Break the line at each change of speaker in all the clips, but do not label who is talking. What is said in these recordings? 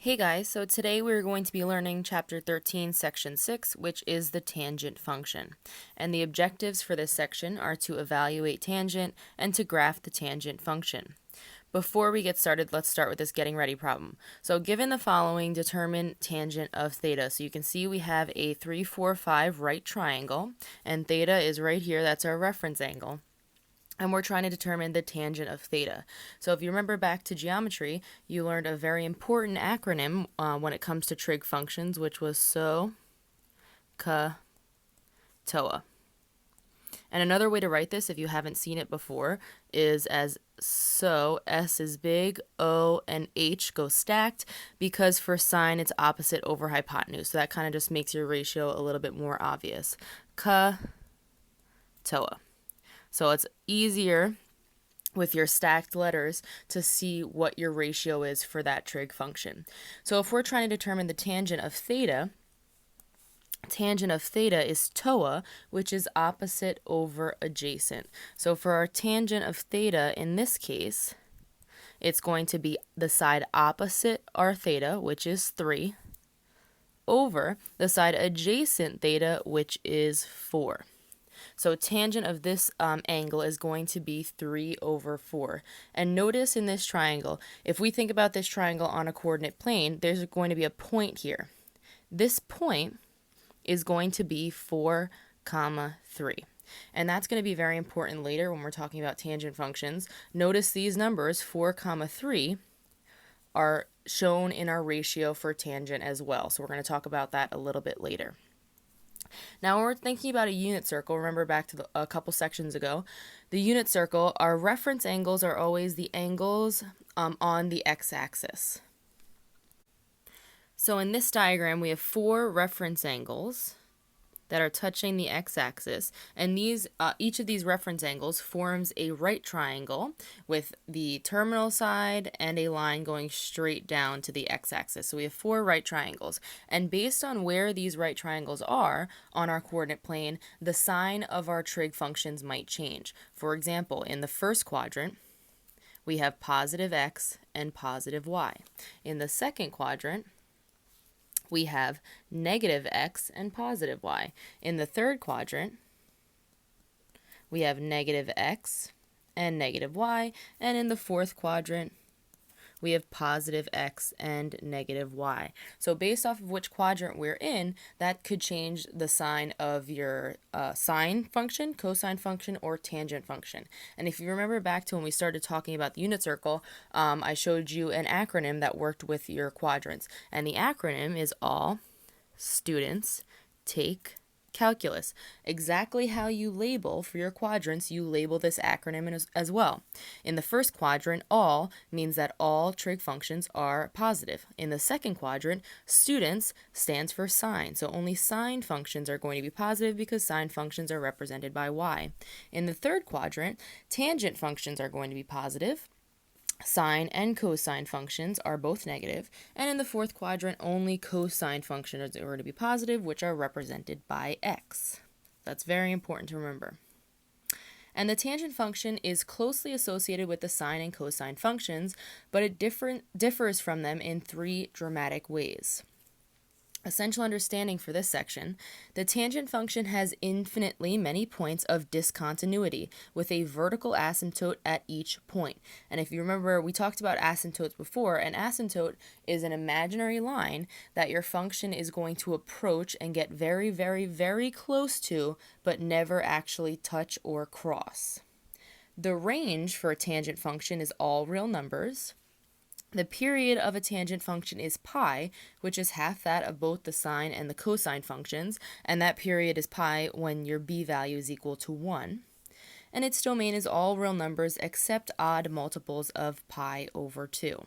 Hey guys, so today we're going to be learning Chapter 13, Section 6, which is the tangent function. And the objectives for this section are to evaluate tangent and to graph the tangent function. Before we get started, let's start with this getting ready problem. So given the following, determine tangent of theta. So you can see we have a 3, 4, 5 right triangle, and theta is right here, that's our reference angle. And we're trying to determine the tangent of theta. So if you remember back to geometry, you learned a very important acronym when it comes to trig functions, which was SO, CA, TOA. And another way to write this, if you haven't seen it before, is as SO, S is big, O and H go stacked, because for sine it's opposite over hypotenuse. So that kind of just makes your ratio a little bit more obvious. CA, TOA. So it's easier with your stacked letters to see what your ratio is for that trig function. So if we're trying to determine the tangent of theta is TOA, which is opposite over adjacent. So for our tangent of theta in this case, it's going to be the side opposite our theta, which is 3, over the side adjacent theta, which is 4. So tangent of this angle is going to be 3 over 4. And notice in this triangle, if we think about this triangle on a coordinate plane, there's going to be a point here. This point is going to be 4, 3. And that's going to be very important later when we're talking about tangent functions. Notice these numbers, 4, 3, are shown in our ratio for tangent as well. So we're going to talk about that a little bit later. Now, when we're thinking about a unit circle, remember back to a couple sections ago, the unit circle, our reference angles are always the angles on the x-axis. So in this diagram, we have 4 reference angles that are touching the x-axis, and each of these reference angles forms a right triangle with the terminal side and a line going straight down to the x-axis. So we have 4 right triangles, and based on where these right triangles are on our coordinate plane, the sign of our trig functions might change. For example, in the first quadrant, we have positive x and positive y. In the second quadrant, we have negative x and positive y. In the third quadrant, we have negative x and negative y. And in the fourth quadrant, we have positive x and negative y. So based off of which quadrant we're in, that could change the sign of your sine function, cosine function, or tangent function. And if you remember back to when we started talking about the unit circle, I showed you an acronym that worked with your quadrants. And the acronym is all students take calculus. Exactly how you label for your quadrants, you label this acronym as well. In the first quadrant, all means that all trig functions are positive. In the second quadrant, students stands for sine. So only sine functions are going to be positive because sine functions are represented by y. In the third quadrant, tangent functions are going to be positive. Sine and cosine functions are both negative, and in the fourth quadrant, only cosine functions are going to be positive, which are represented by x. That's very important to remember. And the tangent function is closely associated with the sine and cosine functions, but it differs from them in 3 dramatic ways. Essential understanding for this section, the tangent function has infinitely many points of discontinuity with a vertical asymptote at each point. And if you remember, we talked about asymptotes before. An asymptote is an imaginary line that your function is going to approach and get very, very, very close to, but never actually touch or cross. The range for a tangent function is all real numbers. The period of a tangent function is pi, which is half that of both the sine and the cosine functions, and that period is pi when your b value is equal to 1. And its domain is all real numbers except odd multiples of pi over 2.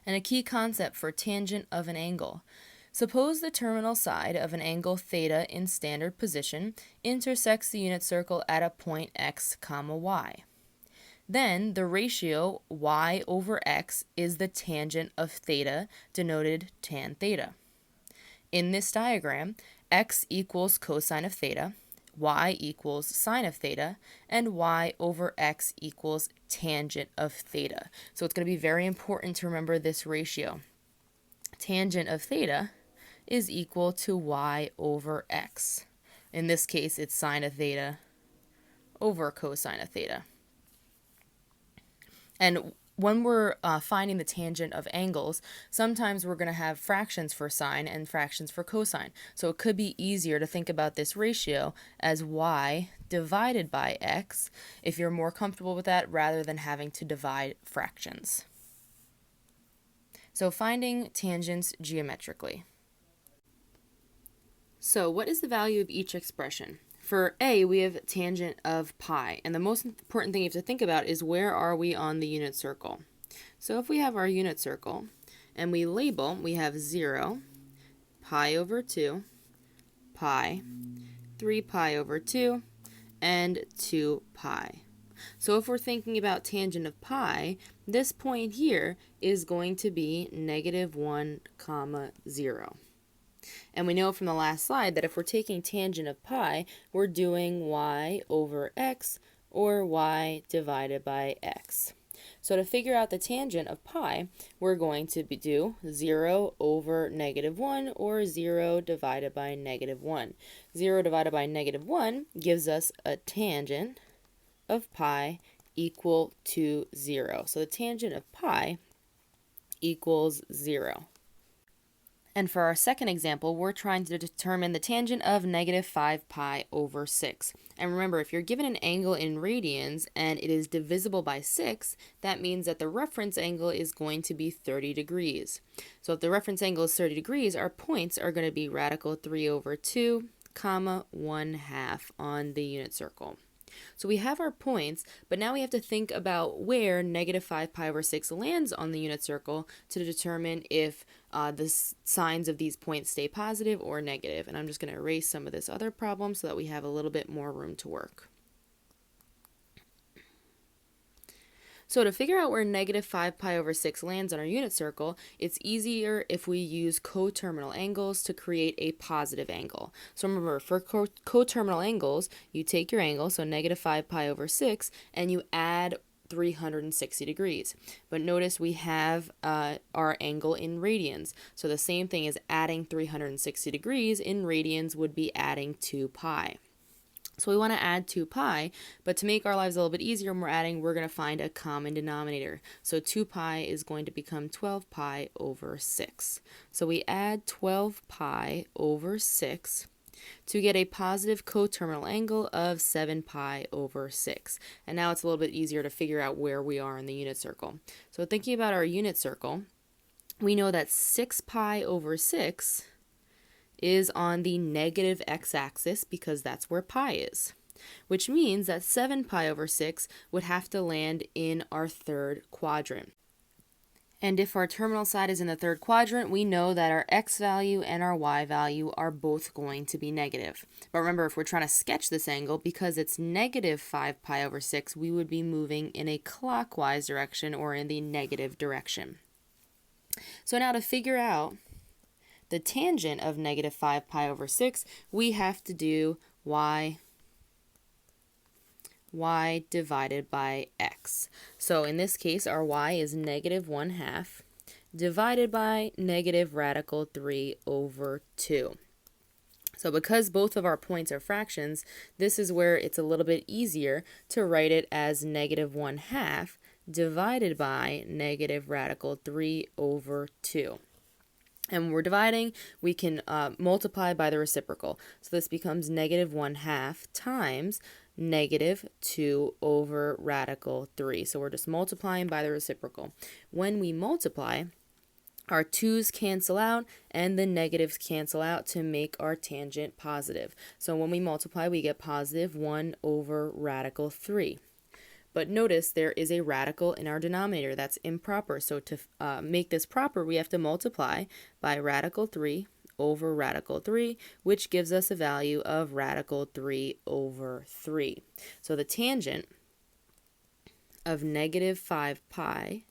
And a key concept for tangent of an angle. Suppose the terminal side of an angle theta in standard position intersects the unit circle at a point x, y. Then the ratio y over x is the tangent of theta, denoted tan theta. In this diagram, x equals cosine of theta, y equals sine of theta, and y over x equals tangent of theta. So it's going to be very important to remember this ratio. Tangent of theta is equal to y over x. In this case, it's sine of theta over cosine of theta. And when we're finding the tangent of angles, sometimes we're going to have fractions for sine and fractions for cosine. So it could be easier to think about this ratio as y divided by x if you're more comfortable with that rather than having to divide fractions. So finding tangents geometrically. So what is the value of each expression? For a, we have tangent of pi, and the most important thing you have to think about is where are we on the unit circle. So if we have our unit circle, and we label, we have 0, pi over 2, pi, 3 pi over 2, and 2 pi. So if we're thinking about tangent of pi, this point here is going to be negative 1, 0. And we know from the last slide that if we're taking tangent of pi, we're doing y over x or y divided by x. So to figure out the tangent of pi, we're going to do 0 over negative 1 or 0 divided by negative 1. 0 divided by negative 1 gives us a tangent of pi equal to 0. So the tangent of pi equals 0. And for our second example, we're trying to determine the tangent of negative 5 pi over 6. And remember, if you're given an angle in radians and it is divisible by 6, that means that the reference angle is going to be 30 degrees. So if the reference angle is 30 degrees, our points are going to be radical 3 over 2, comma 1/2 on the unit circle. So we have our points, but now we have to think about where negative 5 pi over 6 lands on the unit circle to determine if the signs of these points stay positive or negative. And I'm just going to erase some of this other problem so that we have a little bit more room to work. So to figure out where negative 5 pi over 6 lands on our unit circle, it's easier if we use coterminal angles to create a positive angle. So remember, for coterminal angles, you take your angle, so negative 5 pi over 6, and you add 360 degrees. But notice we have our angle in radians. So the same thing as adding 360 degrees in radians would be adding 2 pi. So we want to add 2 pi, but to make our lives a little bit easier when we're adding, we're going to find a common denominator. So 2 pi is going to become 12 pi over 6. So we add 12 pi over 6 to get a positive coterminal angle of 7 pi over 6. And now it's a little bit easier to figure out where we are in the unit circle. So thinking about our unit circle, we know that 6 pi over 6 is on the negative x-axis because that's where pi is, which means that 7 pi over 6 would have to land in our third quadrant. And if our terminal side is in the third quadrant, we know that our x value and our y value are both going to be negative. But remember, if we're trying to sketch this angle, because it's negative 5 pi over 6, we would be moving in a clockwise direction or in the negative direction. So now to figure out the tangent of negative 5 pi over 6, we have to do y divided by x. So in this case, our y is negative 1/2 divided by negative radical 3 over 2. So because both of our points are fractions, this is where it's a little bit easier to write it as negative 1/2 divided by negative radical 3 over 2. And when we're dividing, we can multiply by the reciprocal. So this becomes negative 1/2 times negative 2 over radical 3. So we're just multiplying by the reciprocal. When we multiply, our 2's cancel out and the negatives cancel out to make our tangent positive. So when we multiply, we get positive 1 over radical 3. But notice there is a radical in our denominator. That's improper. So to make this proper, we have to multiply by radical 3 over radical 3, which gives us a value of radical 3 over 3. So the tangent of negative 5 pi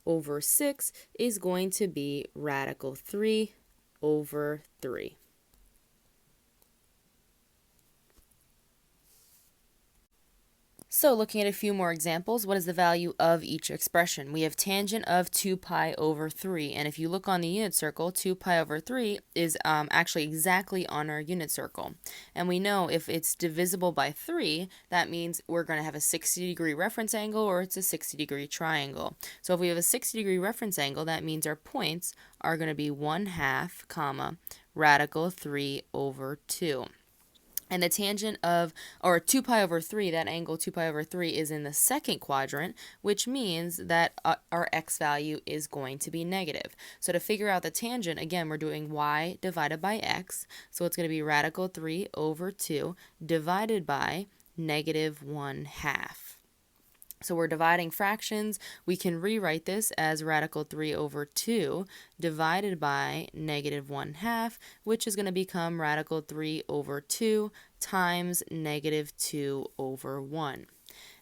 over 6 is going to be radical 3 over 3. So looking at a few more examples, what is the value of each expression? We have tangent of 2 pi over 3, and if you look on the unit circle, 2 pi over 3 is actually exactly on our unit circle. And we know if it's divisible by 3, that means we're going to have a 60-degree reference angle or it's a 60-degree triangle. So if we have a 60-degree reference angle, that means our points are going to be 1/2, comma, radical 3 over 2. And the tangent of, or 2 pi over 3, that angle 2 pi over 3 is in the second quadrant, which means that our x value is going to be negative. So to figure out the tangent, again, we're doing y divided by x. So it's going to be radical 3 over 2 divided by negative 1/2. So we're dividing fractions. We can rewrite this as radical 3 over 2 divided by negative 1/2, which is going to become radical 3 over 2 times negative 2 over 1.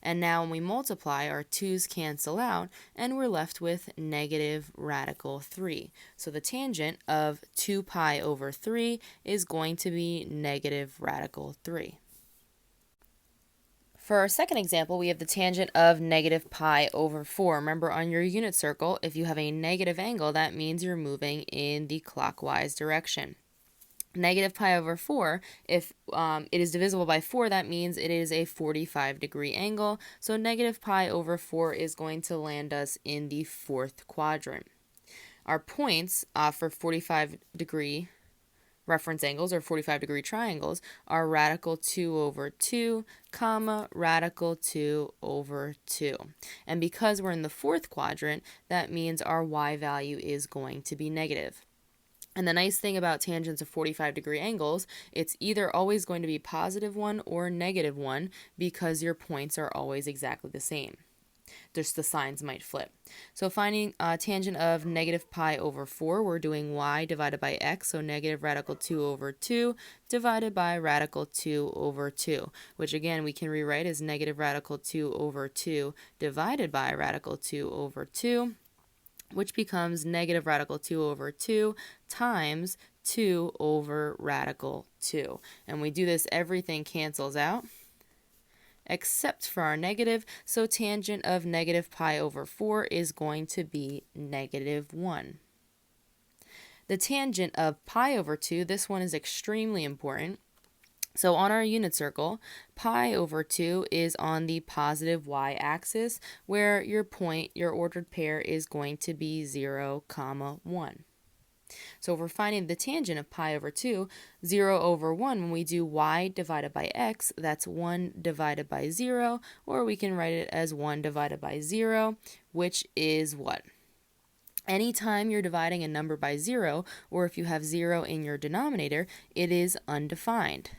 And now when we multiply, our 2's cancel out, and we're left with negative radical 3. So the tangent of 2 pi over 3 is going to be negative radical 3. For our second example, we have the tangent of negative pi over 4. Remember, on your unit circle, if you have a negative angle, that means you're moving in the clockwise direction. Negative pi over 4, if it is divisible by 4, that means it is a 45-degree angle. So negative pi over 4 is going to land us in the fourth quadrant. Our points for 45-degree reference angles or 45-degree triangles are radical 2 over 2, comma, radical 2 over 2. And because we're in the fourth quadrant, that means our y value is going to be negative. And the nice thing about tangents of 45-degree angles, it's either always going to be positive 1 or negative 1 because your points are always exactly the same. Just the signs might flip. So finding tangent of negative pi over 4, we're doing y divided by x, so negative radical 2 over 2 divided by radical 2 over 2, which again we can rewrite as negative radical 2 over 2 divided by radical 2 over 2, which becomes negative radical 2 over 2 times 2 over radical 2. And we do this, everything cancels out except for our negative, so tangent of negative pi over 4 is going to be negative 1. The tangent of pi over 2, this one is extremely important. So on our unit circle, pi over 2 is on the positive y-axis, where your point, your ordered pair, is going to be 0, 1. So if we're finding the tangent of pi over 2, 0 over 1, when we do y divided by x, that's 1 divided by 0, or we can write it as 1 divided by 0, which is what? Anytime you're dividing a number by 0, or if you have 0 in your denominator, it is undefined.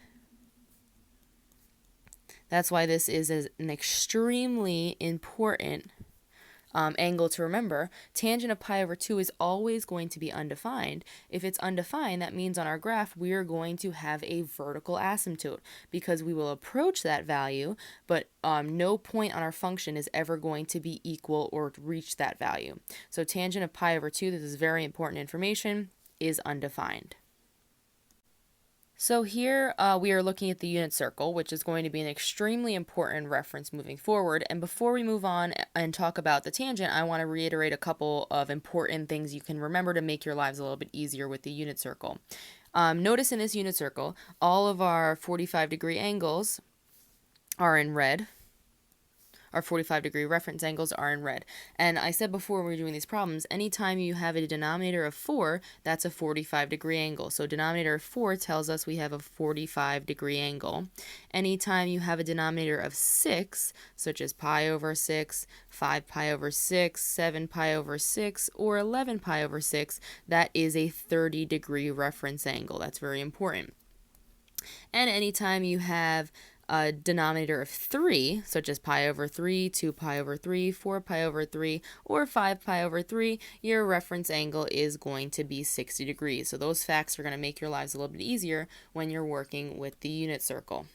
That's why this is an extremely important angle to remember. Tangent of pi over 2 is always going to be undefined. If it's undefined, that means on our graph we are going to have a vertical asymptote because we will approach that value, but no point on our function is ever going to be equal or reach that value. So tangent of pi over 2, this is very important information, is undefined. So here we are looking at the unit circle, which is going to be an extremely important reference moving forward. And before we move on and talk about the tangent, I want to reiterate a couple of important things you can remember to make your lives a little bit easier with the unit circle. Notice in this unit circle, all of our 45-degree angles are in red. Our 45-degree reference angles are in red. And I said before when we were doing these problems, anytime you have a denominator of 4, that's a 45-degree angle. So denominator of 4 tells us we have a 45-degree angle. Anytime you have a denominator of 6, such as pi over 6, 5 pi over 6, 7 pi over 6, or 11 pi over 6, that is a 30-degree reference angle. That's very important. And anytime you have a denominator of 3, such as pi over 3, 2 pi over 3, 4 pi over 3, or 5 pi over 3, your reference angle is going to be 60 degrees. So those facts are going to make your lives a little bit easier when you're working with the unit circle.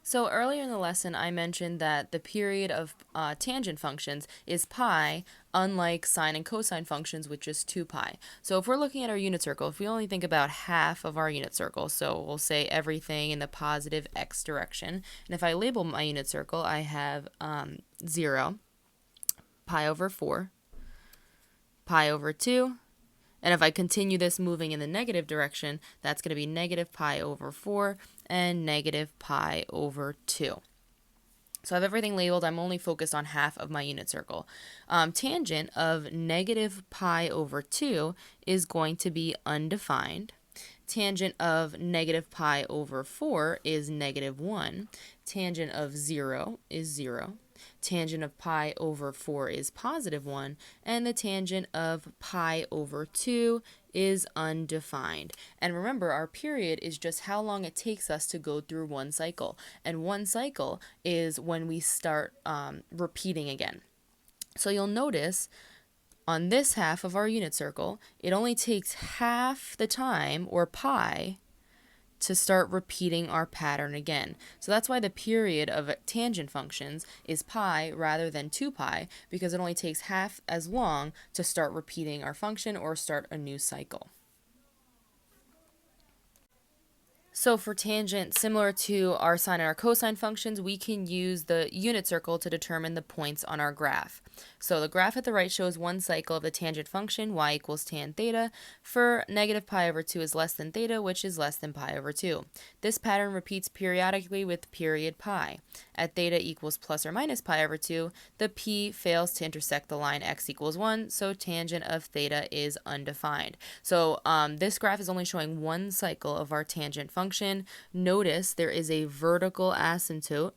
So earlier in the lesson, I mentioned that the period of tangent functions is pi, unlike sine and cosine functions, which is 2 pi. So if we're looking at our unit circle, if we only think about half of our unit circle, so we'll say everything in the positive x direction, and if I label my unit circle, I have 0, pi over 4, pi over 2, and if I continue this moving in the negative direction, that's going to be negative pi over 4 and negative pi over 2. So I have everything labeled. I'm only focused on half of my unit circle. Tangent of negative pi over 2 is going to be undefined. Tangent of negative pi over 4 is negative 1. Tangent of 0 is 0. Tangent of pi over 4 is positive 1, and the tangent of pi over 2 is undefined. And remember, our period is just how long it takes us to go through one cycle, and one cycle is when we start repeating again. So you'll notice on this half of our unit circle, it only takes half the time, or pi, to start repeating our pattern again. So that's why the period of tangent functions is pi rather than 2 pi, because it only takes half as long to start repeating our function or start a new cycle. So for tangent, similar to our sine and our cosine functions, we can use the unit circle to determine the points on our graph. So the graph at the right shows one cycle of the tangent function, y equals tan theta, for negative pi over 2 is less than theta, which is less than pi over 2. This pattern repeats periodically with period pi. At theta equals plus or minus pi over 2, the p fails to intersect the line x equals 1, so tangent of theta is undefined. So this graph is only showing one cycle of our tangent function. Notice there is a vertical asymptote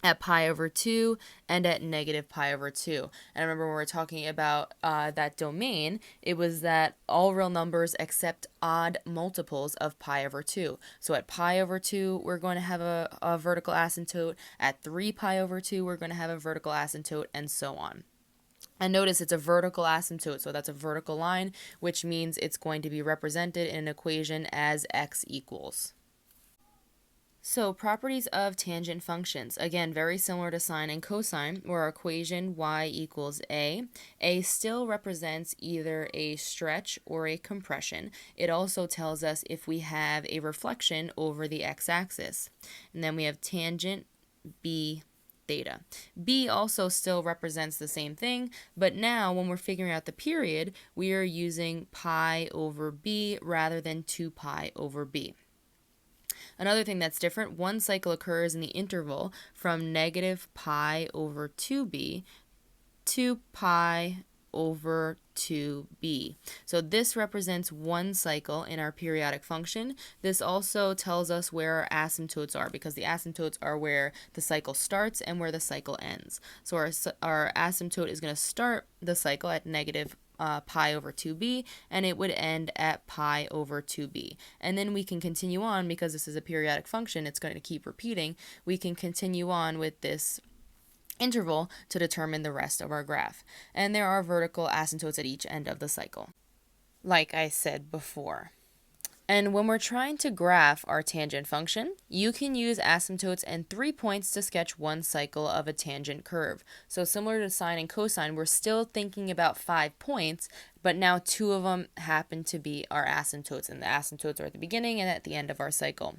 at pi over 2 and at negative pi over 2. And remember, when we were talking about that domain, it was that all real numbers accept odd multiples of pi over 2. So at pi over 2, we're going to have a vertical asymptote. At 3 pi over 2, we're going to have a vertical asymptote, and so on. And notice it's a vertical asymptote, so that's a vertical line, which means it's going to be represented in an equation as x equals. So properties of tangent functions, again, very similar to sine and cosine, where our equation y equals a. A still represents either a stretch or a compression. It also tells us if we have a reflection over the x-axis. And then we have tangent b theta. B also still represents the same thing, but now when we're figuring out the period, we are using pi over b rather than 2 pi over b. Another thing that's different, one cycle occurs in the interval from negative pi over 2b to pi over 2b. So this represents one cycle in our periodic function. This also tells us where our asymptotes are, because the asymptotes are where the cycle starts and where the cycle ends. So our asymptote is going to start the cycle at negative pi over 2b, and it would end at pi over 2b. And then we can continue on, because this is a periodic function, it's going to keep repeating. We can continue on with this interval to determine the rest of our graph. And there are vertical asymptotes at each end of the cycle, like I said before. And when we're trying to graph our tangent function, you can use asymptotes and 3 points to sketch one cycle of a tangent curve. So similar to sine and cosine, we're still thinking about 5 points, but now 2 of them happen to be our asymptotes, and the asymptotes are at the beginning and at the end of our cycle.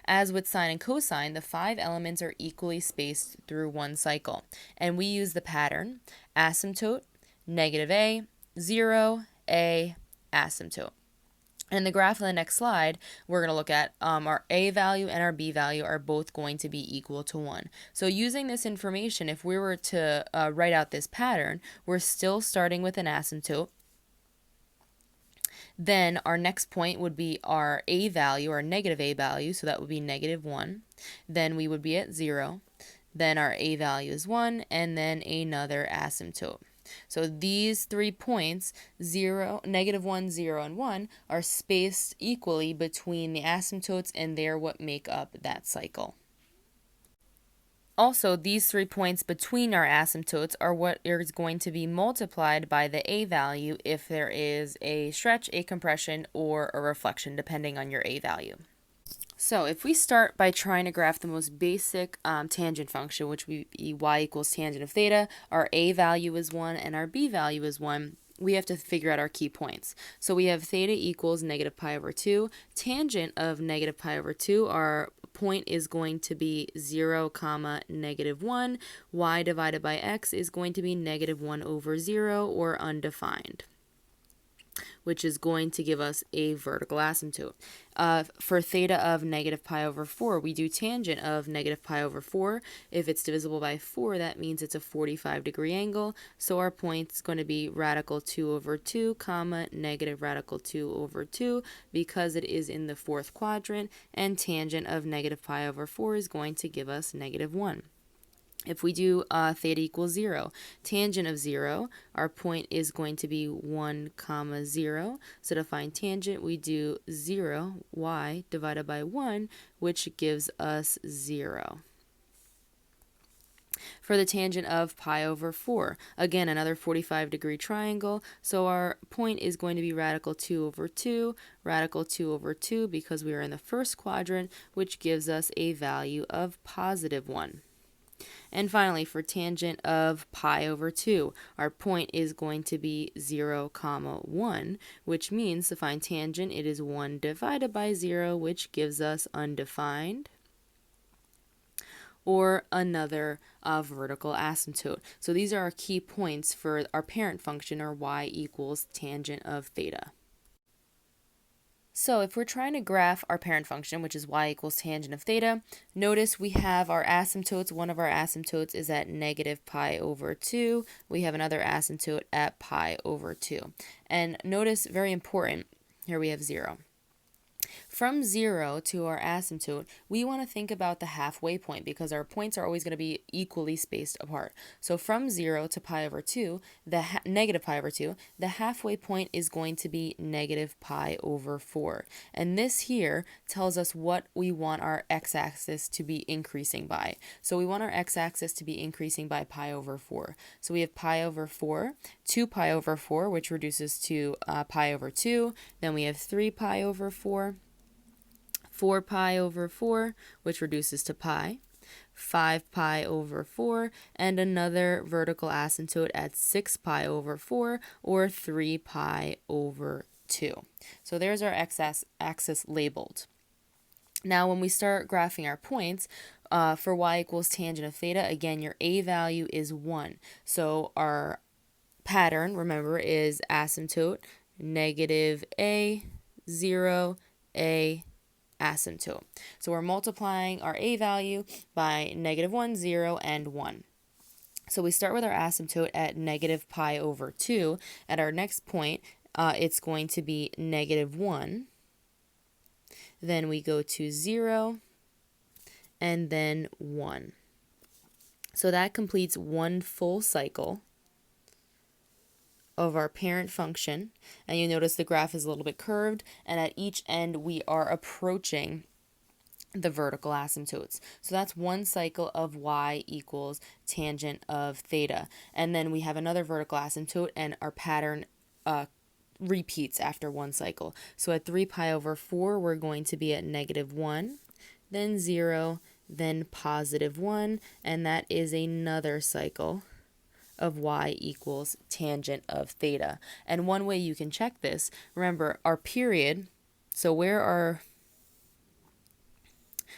As with sine and cosine, the 5 elements are equally spaced through one cycle, and we use the pattern asymptote, negative a, 0, a, asymptote. In the graph on the next slide, we're going to look at our a value and our b value are both going to be equal to 1. So using this information, if we were to write out this pattern, we're still starting with an asymptote. Then our next point would be our a value, our negative a value, so that would be negative 1. Then we would be at 0. Then our a value is 1, and then another asymptote. So these 3 points, 0, negative 1, 0, and 1, are spaced equally between the asymptotes, and they're what make up that cycle. Also, these 3 points between our asymptotes are what is going to be multiplied by the a value if there is a stretch, a compression, or a reflection, depending on your a value. So if we start by trying to graph the most basic tangent function, which would be y equals tangent of theta, our a value is 1 and our b value is 1, we have to figure out our key points. So we have theta equals negative pi over 2. Tangent of negative pi over 2, our point is going to be 0 comma negative 1. Y divided by x is going to be negative 1 over 0 or undefined, which is going to give us a vertical asymptote. For theta of negative pi over 4, we do tangent of negative pi over 4. If it's divisible by 4, that means it's a 45-degree angle. So our point's going to be radical 2 over 2, comma, negative radical 2 over 2, because it is in the fourth quadrant, and tangent of negative pi over 4 is going to give us negative 1. If we do theta equals 0, tangent of 0, our point is going to be 1 comma 0. So to find tangent, we do 0, y divided by 1, which gives us 0. For the tangent of pi over 4, again, another 45-degree triangle, so our point is going to be radical 2 over 2, radical 2 over 2, because we are in the first quadrant, which gives us a value of positive 1. And finally, for tangent of pi over 2, our point is going to be 0 comma 1, which means to find tangent, it is 1 divided by 0, which gives us undefined, or another vertical asymptote. So these are our key points for our parent function, or y equals tangent of theta. So if we're trying to graph our parent function, which is y equals tangent of theta, notice we have our asymptotes. One of our asymptotes is at negative pi over 2. We have another asymptote at pi over 2. And notice, very important, here we have 0. From 0 to our asymptote, we want to think about the halfway point because our points are always going to be equally spaced apart. So from 0 to pi over 2, negative pi over 2, the halfway point is going to be negative pi over 4. And this here tells us what we want our x-axis to be increasing by. So we want our x-axis to be increasing by pi over 4. So we have pi over 4, 2 pi over 4, which reduces to pi over 2. Then we have 3 pi over 4. 4 pi over 4, which reduces to pi, 5 pi over 4, and another vertical asymptote at 6 pi over 4, or 3 pi over 2. So there's our x-axis labeled. Now when we start graphing our points, for y equals tangent of theta, again, your a value is 1. So our pattern, remember, is asymptote, negative a, 0, a, asymptote. So we're multiplying our a value by negative 1, 0, and 1. So we start with our asymptote at negative pi over 2. At our next point, it's going to be negative 1. Then we go to 0, and then 1. So that completes one full cycle of our parent function, and you notice the graph is a little bit curved, and at each end we are approaching the vertical asymptotes. So that's one cycle of y equals tangent of theta, and then we have another vertical asymptote, and our pattern repeats after one cycle. So at 3 pi over 4, we're going to be at negative 1, then 0, then positive 1, and that is another cycle of y equals tangent of theta. And one way you can check this, remember our period, so where our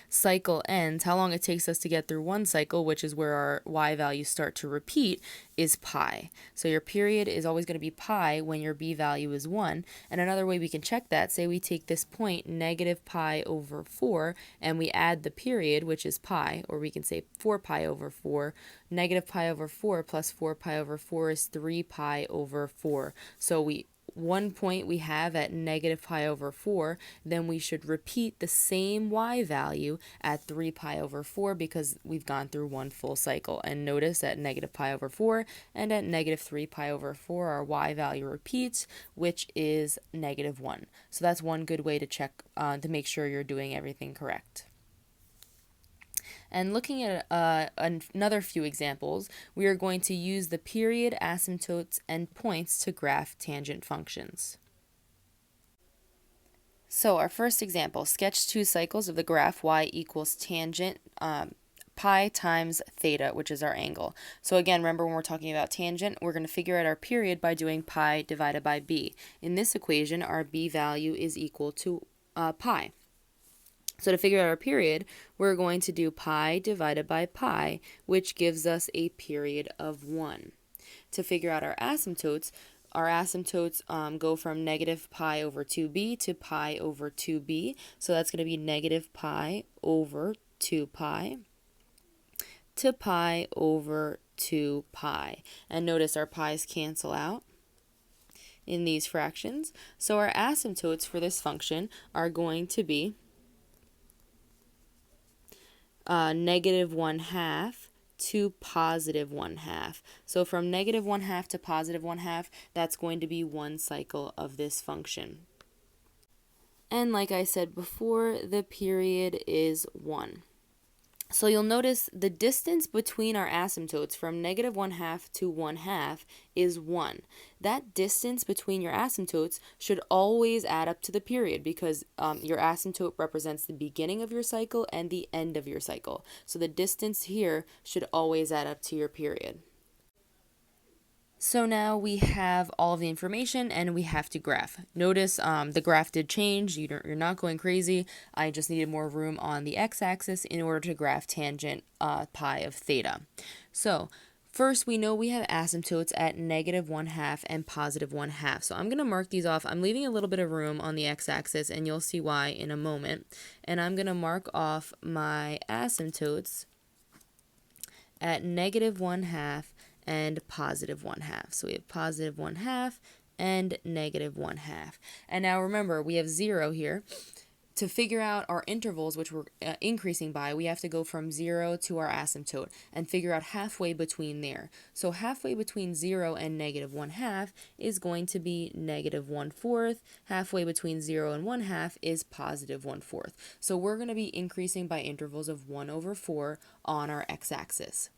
cycle ends, how long it takes us to get through one cycle, which is where our y values start to repeat, is pi. So your period is always going to be pi when your b value is 1. And another way we can check that, say we take this point, negative pi over 4, and we add the period, which is pi, or we can say 4 pi over 4. Negative pi over 4 plus 4 pi over 4 is 3 pi over 4. So one point we have at negative pi over 4, then we should repeat the same y value at 3 pi over 4 because we've gone through one full cycle. And notice at negative pi over 4 and at negative 3 pi over 4, our y value repeats, which is negative 1. So that's one good way to check to make sure you're doing everything correct. And looking at another few examples, we are going to use the period, asymptotes, and points to graph tangent functions. So our first example, sketch two cycles of the graph y equals tangent pi times theta, which is our angle. So again, remember when we're talking about tangent, we're going to figure out our period by doing pi divided by b. In this equation, our b value is equal to pi. So to figure out our period, we're going to do pi divided by pi, which gives us a period of 1. To figure out our asymptotes go from negative pi over 2b to pi over 2b. So that's going to be negative pi over 2 pi to pi over 2 pi. And notice our pi's cancel out in these fractions. So our asymptotes for this function are going to be negative 1/2 to positive 1/2. So from negative 1/2 to positive 1/2, that's going to be one cycle of this function. And like I said before, the period is 1. So you'll notice the distance between our asymptotes from negative 1/2 to 1/2 is 1. That distance between your asymptotes should always add up to the period because your asymptote represents the beginning of your cycle and the end of your cycle. So the distance here should always add up to your period. So now we have all of the information and we have to graph. Notice the graph did change. You're not going crazy. I just needed more room on the x-axis in order to graph tangent pi of theta. So first we know we have asymptotes at negative 1/2 and positive 1/2. So I'm going to mark these off. I'm leaving a little bit of room on the x-axis and you'll see why in a moment. And I'm going to mark off my asymptotes at negative 1/2 and positive 1/2. So we have positive 1/2 and negative 1/2. And now remember, we have 0 here. To figure out our intervals, which we're increasing by, we have to go from 0 to our asymptote and figure out halfway between there. So halfway between 0 and negative 1/2 is going to be negative 1/4. Halfway between 0 and 1/2 is positive 1/4. So we're going to be increasing by intervals of 1/4 on our x-axis.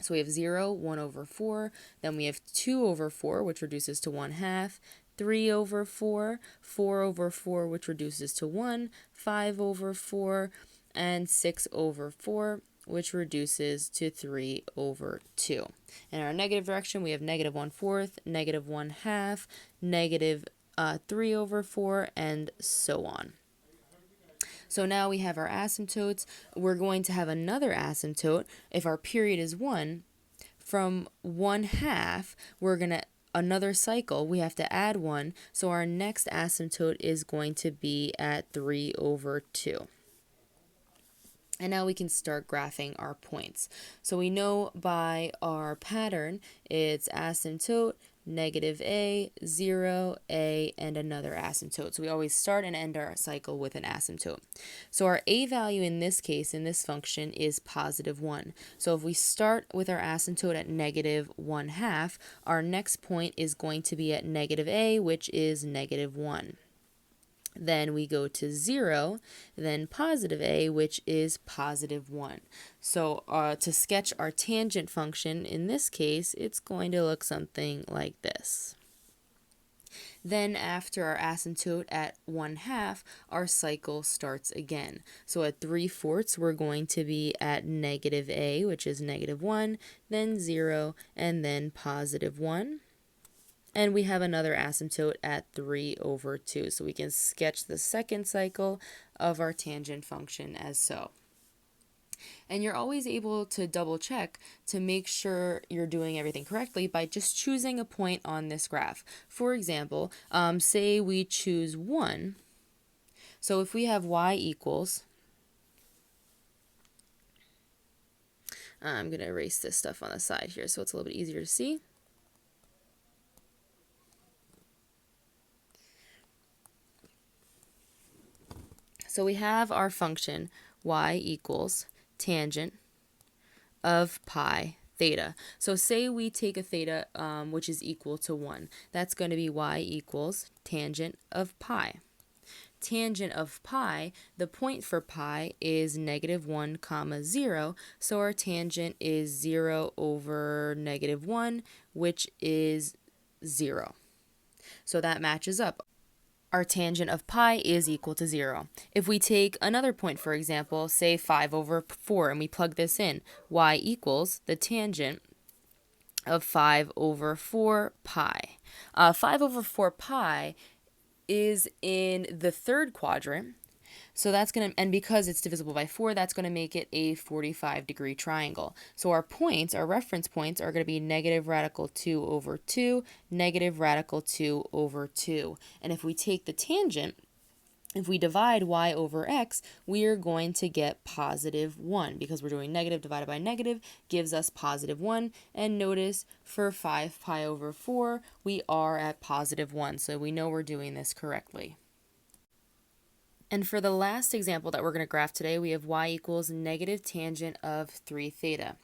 So we have 0, 1/4, then we have 2/4, which reduces to 1/2, 3/4, 4/4, which reduces to 1, 5/4, and 6/4, which reduces to 3/2. In our negative direction, we have negative 1/4, negative 1/2, negative 3/4, and so on. So now we have our asymptotes. We're going to have another asymptote. If our period is 1, from 1/2, we're going to, another cycle, we have to add 1. So our next asymptote is going to be at 3/2. And now we can start graphing our points. So we know by our pattern, it's asymptote, negative a, 0, a, and another asymptote. So we always start and end our cycle with an asymptote. So our a value in this case, in this function, is positive 1. So if we start with our asymptote at negative 1/2, our next point is going to be at negative a, which is negative 1. Then we go to 0, then positive a, which is positive 1. So to sketch our tangent function, in this case, it's going to look something like this. Then after our asymptote at 1/2, our cycle starts again. So at 3/4, we're going to be at negative a, which is negative 1, then 0, and then positive 1. And we have another asymptote at 3/2. So we can sketch the second cycle of our tangent function as so. And you're always able to double check to make sure you're doing everything correctly by just choosing a point on this graph. For example, say we choose 1. So if we have y equals, I'm going to erase this stuff on the side here so it's a little bit easier to see. So we have our function y equals tangent of pi theta. So say we take a theta which is equal to 1. That's going to be y equals tangent of pi. Tangent of pi, the point for pi is negative 1 comma 0. So our tangent is 0 over negative 1, which is 0. So that matches up. our tangent of pi is equal to 0. If we take another point, for example, say 5 over 4, and we plug this in, y equals the tangent of 5 over 4 pi. 5 over 4 pi is in the third quadrant, so that's going to, and because it's divisible by 4, that's going to make it a 45-degree triangle. So our points, our reference points, are going to be negative radical 2 over 2, negative radical 2 over 2. And if we take the tangent, if we divide y over x, we are going to get positive 1 because we're doing negative divided by negative gives us positive 1. And notice for 5 pi over 4, we are at positive 1, so we know we're doing this correctly. And for the last example that we're going to graph today, we have y equals negative tangent of 3 theta.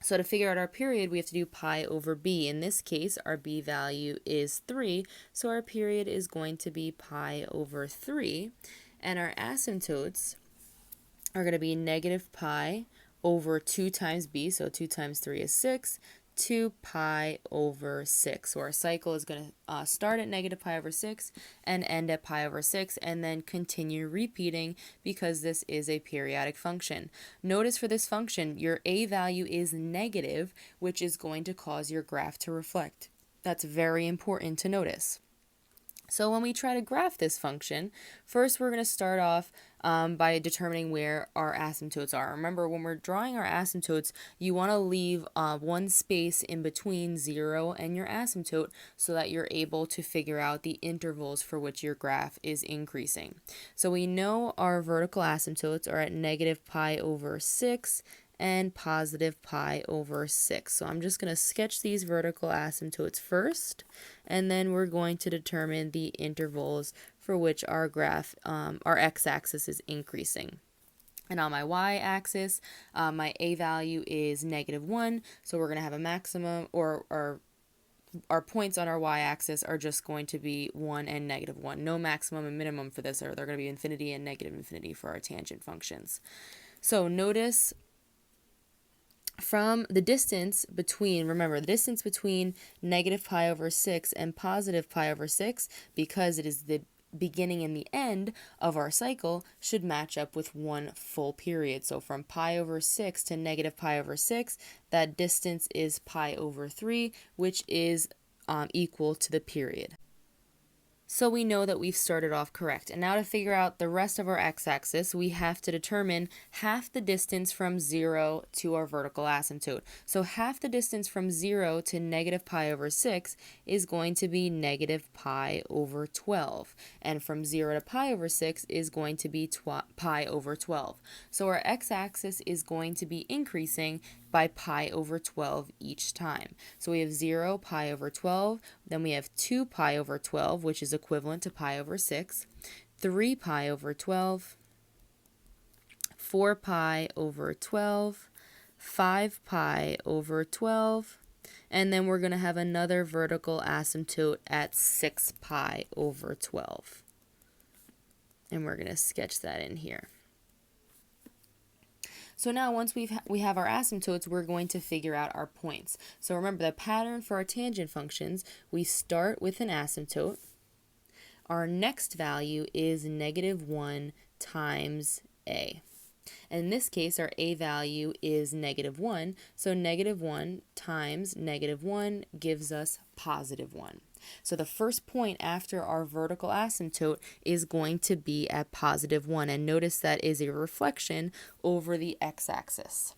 So to figure out our period, we have to do pi over b. In this case, our b value is 3, so our period is going to be pi over 3. And our asymptotes are going to be negative pi over 2 times b, so 2 times 3 is 6, 2 pi over 6. So our cycle is going to start at negative pi over 6 and end at pi over 6 and then continue repeating because this is a periodic function. Notice for this function, your a value is negative, which is going to cause your graph to reflect. That's very important to notice. So when we try to graph this function, first we're going to start off by determining where our asymptotes are. Remember, when we're drawing our asymptotes, you want to leave one space in between 0 and your asymptote so that you're able to figure out the intervals for which your graph is increasing. So we know our vertical asymptotes are at negative pi over 6 and positive pi over 6. So I'm just going to sketch these vertical asymptotes first, and then we're going to determine the intervals for which our graph, our x-axis is increasing. And on my y-axis, my a value is negative 1, so we're going to have a maximum, or our points on our y-axis are just going to be 1 and negative 1. No maximum and minimum for this, or they're going to be infinity and negative infinity for our tangent functions. So notice from the distance between, remember, the distance between negative pi over 6 and positive pi over 6, because it is the beginning and the end of our cycle, should match up with one full period. So from pi over 6 to negative pi over 6, that distance is pi over 3, which is equal to the period. So we know that we've started off correct. And now to figure out the rest of our x-axis, we have to determine half the distance from 0 to our vertical asymptote. So half the distance from 0 to negative pi over 6 is going to be negative pi over 12. And from 0 to pi over 6 is going to be pi over 12. So our x-axis is going to be increasing by pi over 12 each time. So we have 0 pi over 12, then we have 2 pi over 12, which is equivalent to pi over 6, 3 pi over 12, 4 pi over 12, 5 pi over 12, and then we're going to have another vertical asymptote at 6 pi over 12. And we're going to sketch that in here. So now once we have our asymptotes, we're going to figure out our points. So remember the pattern for our tangent functions, we start with an asymptote. Our next value is negative 1 times a. And in this case, our a value is negative 1, so negative 1 times negative 1 gives us positive 1. So the first point after our vertical asymptote is going to be at positive 1, and notice that is a reflection over the x-axis.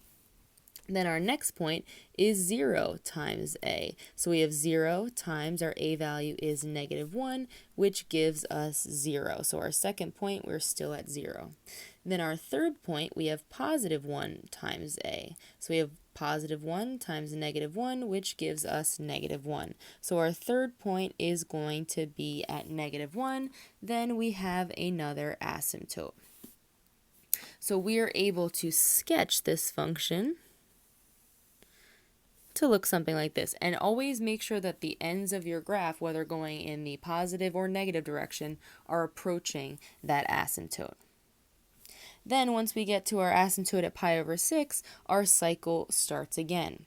Then our next point is 0 times a. So we have 0 times our a value is negative 1, which gives us 0. So our second point, we're still at 0. Then our third point, we have positive 1 times a. So we have positive 1 times negative 1, which gives us negative 1. So our third point is going to be at negative 1. Then we have another asymptote. So we are able to sketch this function to look something like this. And always make sure that the ends of your graph, whether going in the positive or negative direction, are approaching that asymptote. Then once we get to our asymptote at pi over 6, our cycle starts again.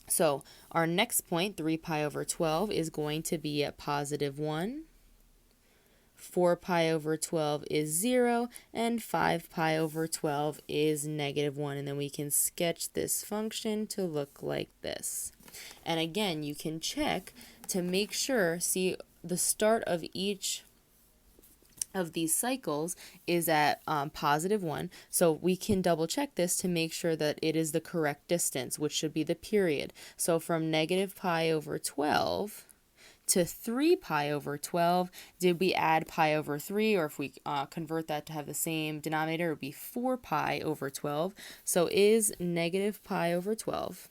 So our next point, 3 pi over 12, is going to be at positive 1. 4 pi over 12 is 0, and 5 pi over 12 is negative 1. And then we can sketch this function to look like this. And again, you can check to make sure, see the start of each of these cycles is at positive 1. So we can double check this to make sure that it is the correct distance, which should be the period. So from negative pi over 12 to 3 pi over 12, did we add pi over 3? Or if we convert that to have the same denominator, it would be 4 pi over 12. So is negative pi over 12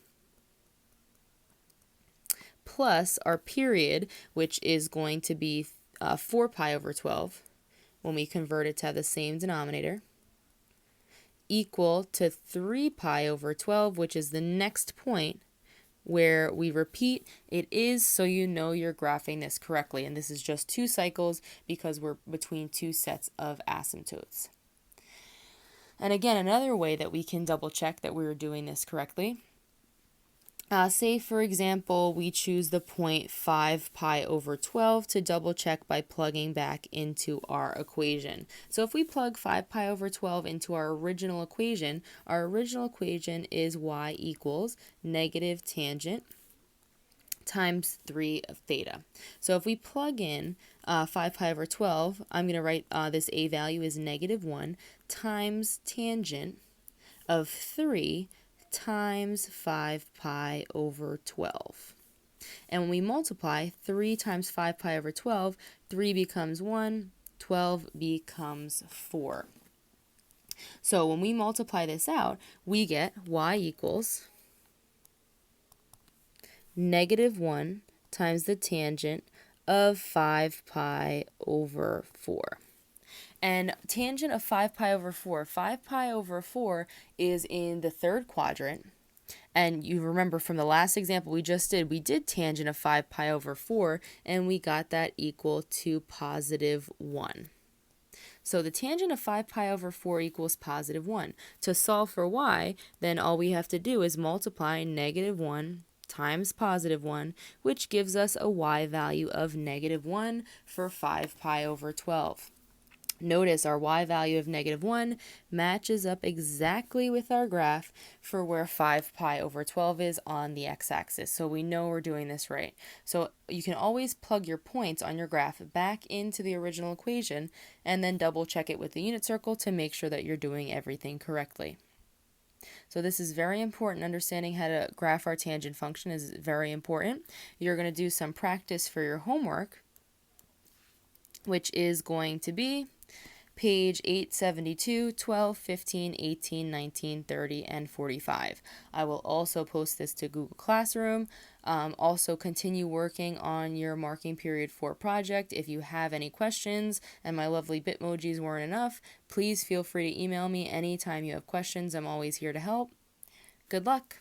plus our period, which is going to be 4 pi over 12, when we convert it to have the same denominator, equal to 3 pi over 12, which is the next point where we repeat. It is so you know you're graphing this correctly, and this is just 2 cycles because we're between 2 sets of asymptotes. And again, another way that we can double check that we were doing this correctly, say for example we choose the point 5 pi over 12 to double check by plugging back into our equation. So if we plug 5 pi over 12 into our original equation is y equals negative tangent times 3 of theta. So if we plug in 5 pi over 12, I'm going to write this a value is negative 1 times tangent of 3 times 5 pi over 12. And when we multiply 3 times 5 pi over 12, 3 becomes 1, 12 becomes 4. So when we multiply this out, we get y equals negative 1 times the tangent of 5 pi over 4. And tangent of 5 pi over 4, 5 pi over 4 is in the third quadrant. And you remember from the last example we just did, we did tangent of 5 pi over 4, and we got that equal to positive 1. So the tangent of 5 pi over 4 equals positive 1. To solve for y, then all we have to do is multiply negative 1 times positive 1, which gives us a y value of negative 1 for 5 pi over 12. Notice our y value of negative 1 matches up exactly with our graph for where 5 pi over 12 is on the x-axis. So we know we're doing this right. So you can always plug your points on your graph back into the original equation and then double check it with the unit circle to make sure that you're doing everything correctly. So this is very important. Understanding how to graph our tangent function is very important. You're going to do some practice for your homework, which is going to be page 872, 12, 15, 18, 19, 30, and 45. I will also post this to Google Classroom. Also continue working on your marking period 4 project. If you have any questions and my lovely Bitmojis weren't enough, please feel free to email me anytime you have questions. I'm always here to help. Good luck.